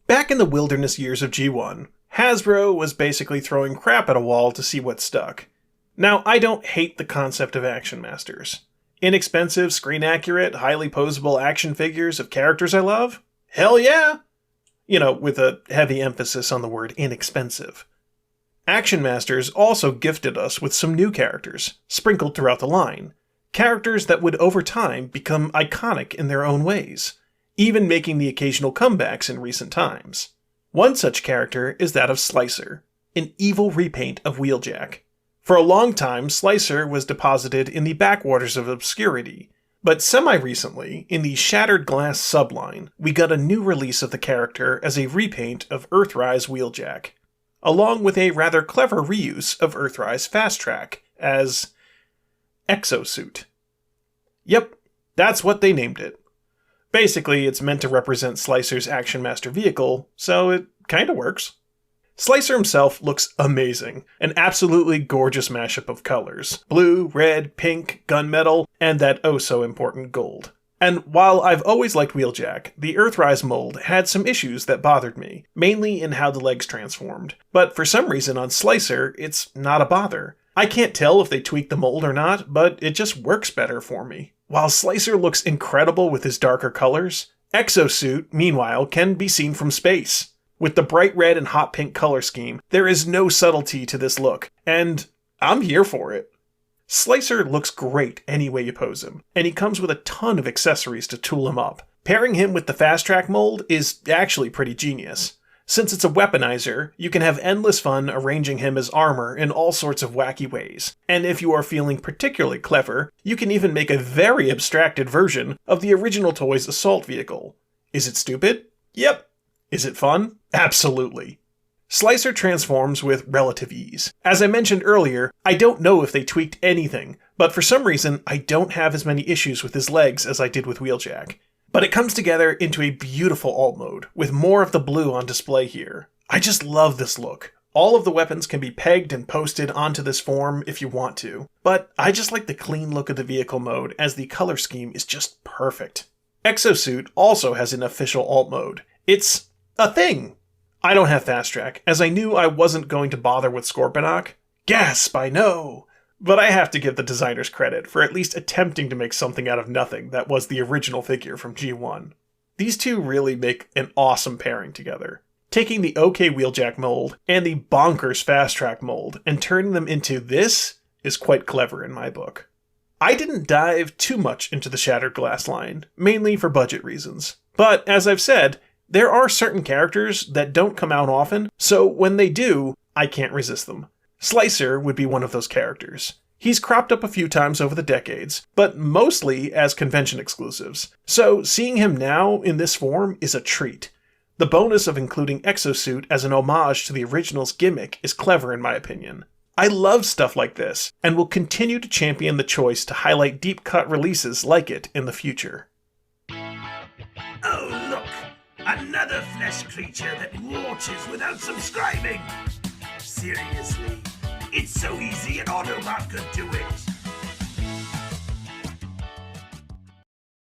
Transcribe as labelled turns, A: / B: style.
A: Back in the wilderness years of G1, Hasbro was basically throwing crap at a wall to see what stuck. Now, I don't hate the concept of Action Masters. Inexpensive, screen-accurate, highly posable action figures of characters I love? Hell yeah! You know, with a heavy emphasis on the word inexpensive. Action Masters also gifted us with some new characters, sprinkled throughout the line. Characters that would over time become iconic in their own ways, even making the occasional comebacks in recent times. One such character is that of Slicer, an evil repaint of Wheeljack. For a long time, Slicer was deposited in the backwaters of obscurity, but semi-recently, in the Shattered Glass subline, we got a new release of the character as a repaint of Earthrise Wheeljack, along with a rather clever reuse of Earthrise Fast Track as Exo-suit. Yep, that's what they named it. Basically, it's meant to represent Slicer's Action Master vehicle, so it kinda works. Slicer himself looks amazing, an absolutely gorgeous mashup of colors. Blue, red, pink, gunmetal, and that oh-so-important gold. And while I've always liked Wheeljack, the Earthrise mold had some issues that bothered me, mainly in how the legs transformed. But for some reason on Slicer, it's not a bother. I can't tell if they tweaked the mold or not, but it just works better for me. While Slicer looks incredible with his darker colors, Exo-suit, meanwhile, can be seen from space. With the bright red and hot pink color scheme, there is no subtlety to this look, and I'm here for it. Slicer looks great any way you pose him, and he comes with a ton of accessories to tool him up. Pairing him with the Fast Track mold is actually pretty genius. Since it's a weaponizer, you can have endless fun arranging him as armor in all sorts of wacky ways. And if you are feeling particularly clever, you can even make a very abstracted version of the original toy's assault vehicle. Is it stupid? Yep. Is it fun? Absolutely. Slicer transforms with relative ease. As I mentioned earlier, I don't know if they tweaked anything, but for some reason I don't have as many issues with his legs as I did with Wheeljack. But it comes together into a beautiful alt mode, with more of the blue on display here. I just love this look. All of the weapons can be pegged and posted onto this form if you want to, but I just like the clean look of the vehicle mode as the color scheme is just perfect. Exo-suit also has an official alt mode. It's a thing! I don't have Fast Track, as I knew I wasn't going to bother with Scorponok. Gasp, I know! But I have to give the designers credit for at least attempting to make something out of nothing that was the original figure from G1. These two really make an awesome pairing together. Taking the OK Wheeljack mold and the bonkers Fast Track mold and turning them into this is quite clever in my book. I didn't dive too much into the Shattered Glass line, mainly for budget reasons. But as I've said, there are certain characters that don't come out often, so when they do, I can't resist them. Slicer would be one of those characters. He's cropped up a few times over the decades, but mostly as convention exclusives, so seeing him now in this form is a treat. The bonus of including Exo-suit as an homage to the original's gimmick is clever in my opinion. I love stuff like this, and will continue to champion the choice to highlight deep-cut releases like it in the future.
B: Oh look! Another flesh creature that watches without subscribing! Seriously, it's so easy an Autobot could do it!